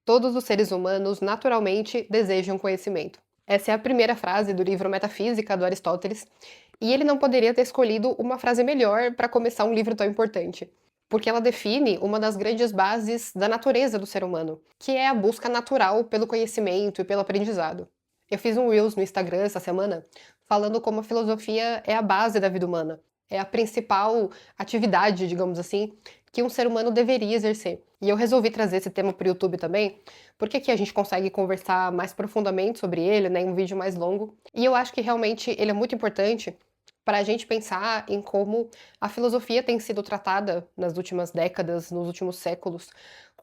Todos os seres humanos naturalmente desejam conhecimento. Essa é a primeira frase do livro Metafísica do Aristóteles, e ele não poderia ter escolhido uma frase melhor para começar um livro tão importante, porque ela define uma das grandes bases da natureza do ser humano, que é a busca natural pelo conhecimento e pelo aprendizado. Eu fiz um Reels no Instagram essa semana falando como a filosofia é a base da vida humana, é a principal atividade, digamos assim, que um ser humano deveria exercer. E eu resolvi trazer esse tema para o YouTube também, porque aqui a gente consegue conversar mais profundamente sobre ele, né, em um vídeo mais longo. E eu acho que realmente ele é muito importante para a gente pensar em como a filosofia tem sido tratada nas últimas décadas, nos últimos séculos,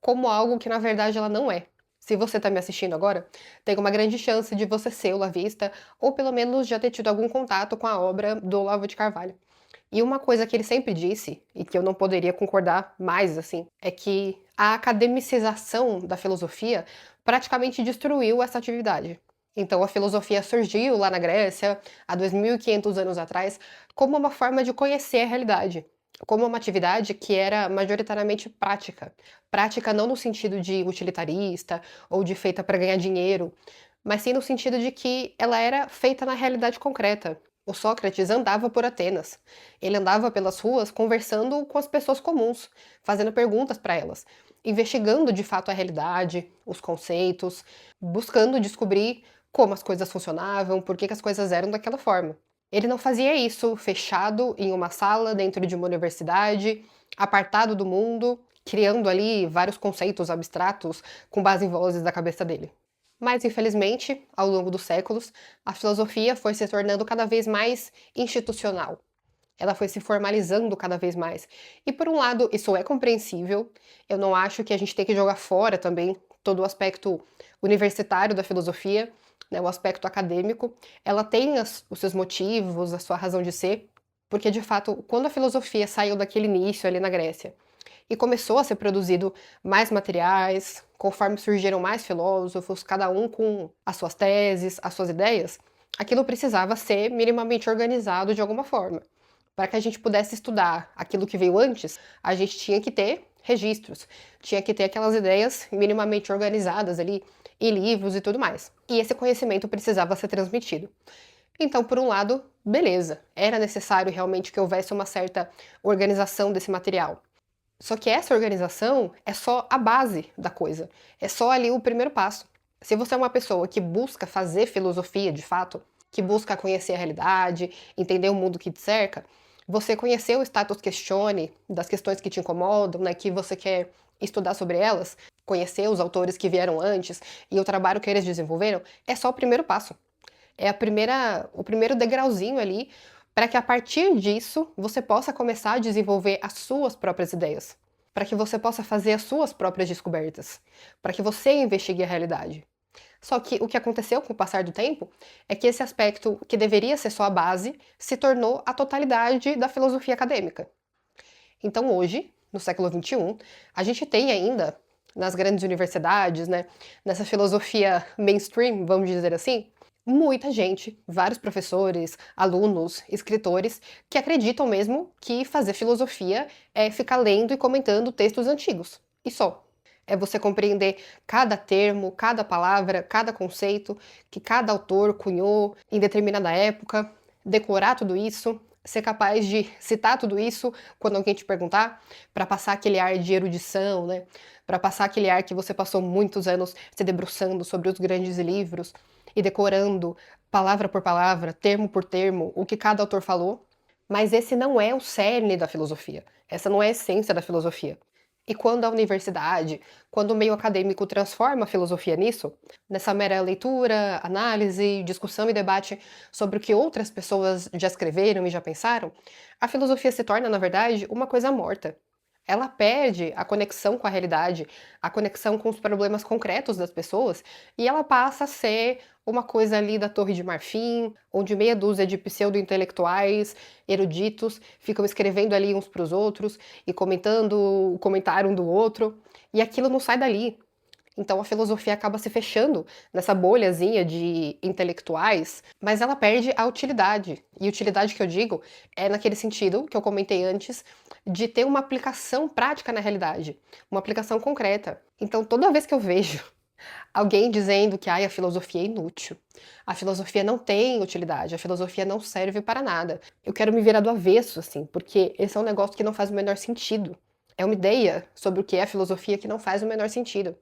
como algo que na verdade ela não é. Se você está me assistindo agora, tem uma grande chance de você ser olavista, ou pelo menos já ter tido algum contato com a obra do Olavo de Carvalho. E uma coisa que ele sempre disse, e que eu não poderia concordar mais, assim, é que a academicização da filosofia praticamente destruiu essa atividade. Então a filosofia surgiu lá na Grécia, há 2.500 anos atrás, como uma forma de conhecer a realidade, como uma atividade que era majoritariamente prática. Prática não no sentido de utilitarista ou de feita para ganhar dinheiro, mas sim no sentido de que ela era feita na realidade concreta. O Sócrates andava por Atenas. Ele andava pelas ruas conversando com as pessoas comuns, fazendo perguntas para elas, investigando de fato a realidade, os conceitos, buscando descobrir como as coisas funcionavam, por que as coisas eram daquela forma. Ele não fazia isso fechado em uma sala dentro de uma universidade, apartado do mundo, criando ali vários conceitos abstratos com base em vozes da cabeça dele. Mas, infelizmente, ao longo dos séculos, a filosofia foi se tornando cada vez mais institucional. Ela foi se formalizando cada vez mais. E, por um lado, isso é compreensível. Eu não acho que a gente tem que jogar fora também todo o aspecto universitário da filosofia, né, o aspecto acadêmico. Ela tem os seus motivos, a sua razão de ser, porque, de fato, quando a filosofia saiu daquele início ali na Grécia e começou a ser produzido mais materiais, conforme surgiram mais filósofos, cada um com as suas teses, as suas ideias, aquilo precisava ser minimamente organizado de alguma forma. Para que a gente pudesse estudar aquilo que veio antes, a gente tinha que ter registros, tinha que ter aquelas ideias minimamente organizadas ali em livros e tudo mais. E esse conhecimento precisava ser transmitido. Então, por um lado, beleza, era necessário realmente que houvesse uma certa organização desse material. Só que essa organização é só a base da coisa, é só ali o primeiro passo. Se você é uma pessoa que busca fazer filosofia de fato, que busca conhecer a realidade, entender o mundo que te cerca, você conhecer o status questione das questões que te incomodam, né, que você quer estudar sobre elas, conhecer os autores que vieram antes e o trabalho que eles desenvolveram, é só o primeiro passo. É o primeiro degrauzinho ali para que a partir disso você possa começar a desenvolver as suas próprias ideias, para que você possa fazer as suas próprias descobertas, para que você investigue a realidade. Só que o que aconteceu com o passar do tempo é que esse aspecto, que deveria ser só a base, se tornou a totalidade da filosofia acadêmica. Então hoje, no século XXI, a gente tem ainda, nas grandes universidades, né, nessa filosofia mainstream, vamos dizer assim, muita gente, vários professores, alunos, escritores, que acreditam mesmo que fazer filosofia é ficar lendo e comentando textos antigos. E só. É você compreender cada termo, cada palavra, cada conceito que cada autor cunhou em determinada época, decorar tudo isso, ser capaz de citar tudo isso quando alguém te perguntar, para passar aquele ar de erudição, né? Para passar aquele ar que você passou muitos anos se debruçando sobre os grandes livros e decorando palavra por palavra, termo por termo, o que cada autor falou. Mas esse não é o cerne da filosofia. Essa não é a essência da filosofia. E quando a universidade, quando o meio acadêmico transforma a filosofia nisso, nessa mera leitura, análise, discussão e debate sobre o que outras pessoas já escreveram e já pensaram, a filosofia se torna, na verdade, uma coisa morta. Ela perde a conexão com a realidade, a conexão com os problemas concretos das pessoas, e ela passa a ser uma coisa ali da Torre de Marfim, onde meia dúzia de pseudo-intelectuais, eruditos, ficam escrevendo ali uns para os outros e comentando o comentário um do outro, e aquilo não sai dali. Então a filosofia acaba se fechando nessa bolhazinha de intelectuais, mas ela perde a utilidade. E utilidade que eu digo é naquele sentido que eu comentei antes, de ter uma aplicação prática na realidade, uma aplicação concreta. Então toda vez que eu vejo alguém dizendo que a filosofia é inútil, a filosofia não tem utilidade, a filosofia não serve para nada, eu quero me virar do avesso, assim, porque esse é um negócio que não faz o menor sentido. É uma ideia sobre o que é a filosofia que não faz o menor sentido.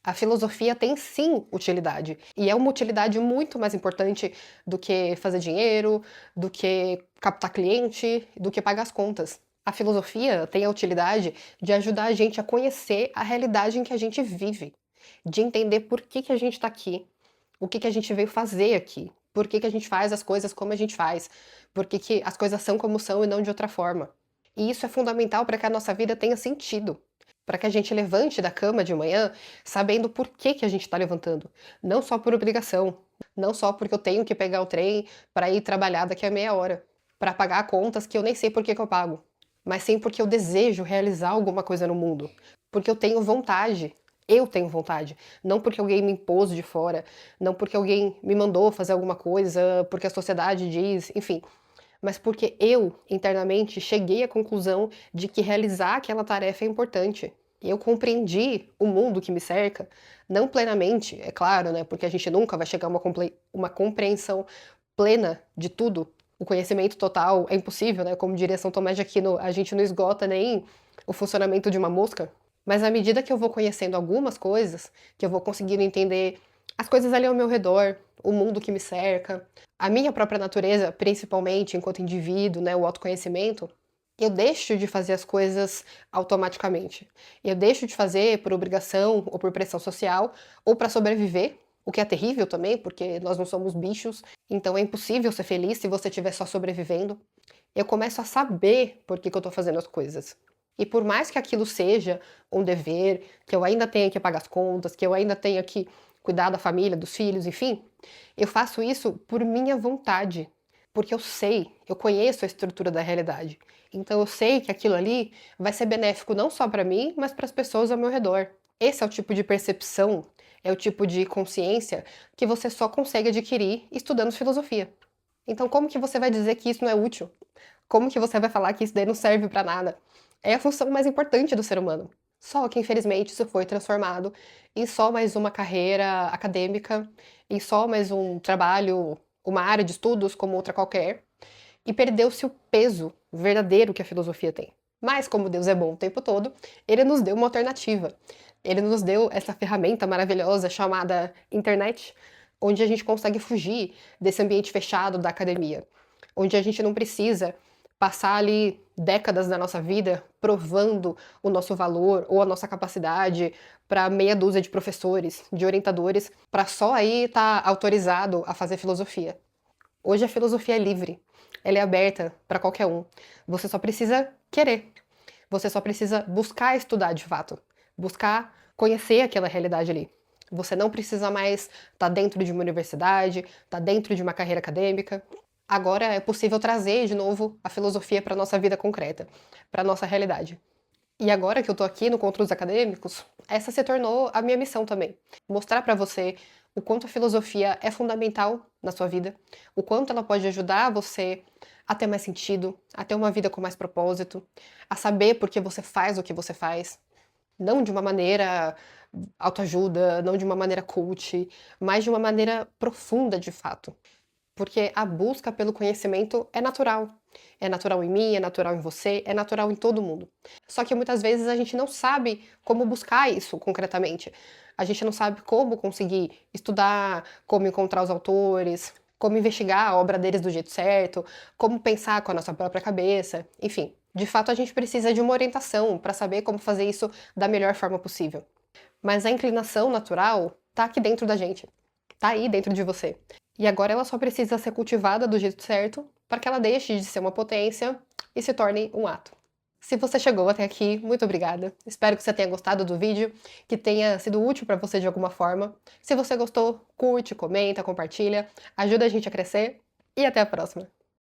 A filosofia tem sim utilidade, e é uma utilidade muito mais importante do que fazer dinheiro, do que captar cliente, do que pagar as contas. A filosofia tem a utilidade de ajudar a gente a conhecer a realidade em que a gente vive, de entender por que a gente está aqui, o que a gente veio fazer aqui, por que a gente faz as coisas como a gente faz, por que as coisas são como são e não de outra forma. E isso é fundamental para que a nossa vida tenha sentido, para que a gente levante da cama de manhã sabendo por que a gente está levantando, não só por obrigação, não só porque eu tenho que pegar o trem para ir trabalhar daqui a meia hora, para pagar contas que eu nem sei por que eu pago, mas sim porque eu desejo realizar alguma coisa no mundo, porque eu tenho vontade. Eu tenho vontade, não porque alguém me impôs de fora, não porque alguém me mandou fazer alguma coisa, porque a sociedade diz, enfim, mas porque eu, internamente, cheguei à conclusão de que realizar aquela tarefa é importante. Eu compreendi o mundo que me cerca, não plenamente, é claro, né? Porque a gente nunca vai chegar a uma compreensão plena de tudo. O conhecimento total é impossível, né? Como diria São Tomás de Aquino, a gente não esgota nem o funcionamento de uma mosca. Mas à medida que eu vou conhecendo algumas coisas, que eu vou conseguindo entender as coisas ali ao meu redor, o mundo que me cerca, a minha própria natureza, principalmente enquanto indivíduo, né, o autoconhecimento, eu deixo de fazer as coisas automaticamente. Eu deixo de fazer por obrigação ou por pressão social ou para sobreviver, o que é terrível também, porque nós não somos bichos, então é impossível ser feliz se você estiver só sobrevivendo. Eu começo a saber por que eu estou fazendo as coisas. E por mais que aquilo seja um dever, que eu ainda tenha que pagar as contas, que eu ainda tenha que cuidar da família, dos filhos, enfim, eu faço isso por minha vontade, porque eu sei, eu conheço a estrutura da realidade. Então eu sei que aquilo ali vai ser benéfico não só para mim, mas para as pessoas ao meu redor. Esse é o tipo de percepção, é o tipo de consciência que você só consegue adquirir estudando filosofia. Então como que você vai dizer que isso não é útil? Como que você vai falar que isso daí não serve para nada? É a função mais importante do ser humano. Só que, infelizmente, isso foi transformado em só mais uma carreira acadêmica, em só mais um trabalho, uma área de estudos como outra qualquer, e perdeu-se o peso verdadeiro que a filosofia tem. Mas, como Deus é bom o tempo todo, ele nos deu uma alternativa. Ele nos deu essa ferramenta maravilhosa chamada internet, onde a gente consegue fugir desse ambiente fechado da academia, onde a gente não precisa passar ali décadas da nossa vida provando o nosso valor ou a nossa capacidade para meia dúzia de professores, de orientadores, para só aí estar autorizado a fazer filosofia. Hoje a filosofia é livre, ela é aberta para qualquer um. Você só precisa querer. Você só precisa buscar estudar de fato, buscar conhecer aquela realidade ali. Você não precisa mais estar dentro de uma universidade, estar dentro de uma carreira acadêmica. Agora é possível trazer de novo a filosofia para a nossa vida concreta, para a nossa realidade. E agora que eu tô aqui no Contra os Acadêmicos, essa se tornou a minha missão também. Mostrar para você o quanto a filosofia é fundamental na sua vida, o quanto ela pode ajudar você a ter mais sentido, a ter uma vida com mais propósito, a saber por que você faz o que você faz. Não de uma maneira autoajuda, não de uma maneira coach, mas de uma maneira profunda de fato. Porque a busca pelo conhecimento é natural. É natural em mim, é natural em você, é natural em todo mundo. Só que muitas vezes a gente não sabe como buscar isso concretamente. A gente não sabe como conseguir estudar, como encontrar os autores, como investigar a obra deles do jeito certo, como pensar com a nossa própria cabeça, enfim. De fato, a gente precisa de uma orientação para saber como fazer isso da melhor forma possível. Mas a inclinação natural tá aqui dentro da gente, tá aí dentro de você. E agora ela só precisa ser cultivada do jeito certo para que ela deixe de ser uma potência e se torne um ato. Se você chegou até aqui, muito obrigada. Espero que você tenha gostado do vídeo, que tenha sido útil para você de alguma forma. Se você gostou, curte, comenta, compartilha, ajuda a gente a crescer e até a próxima.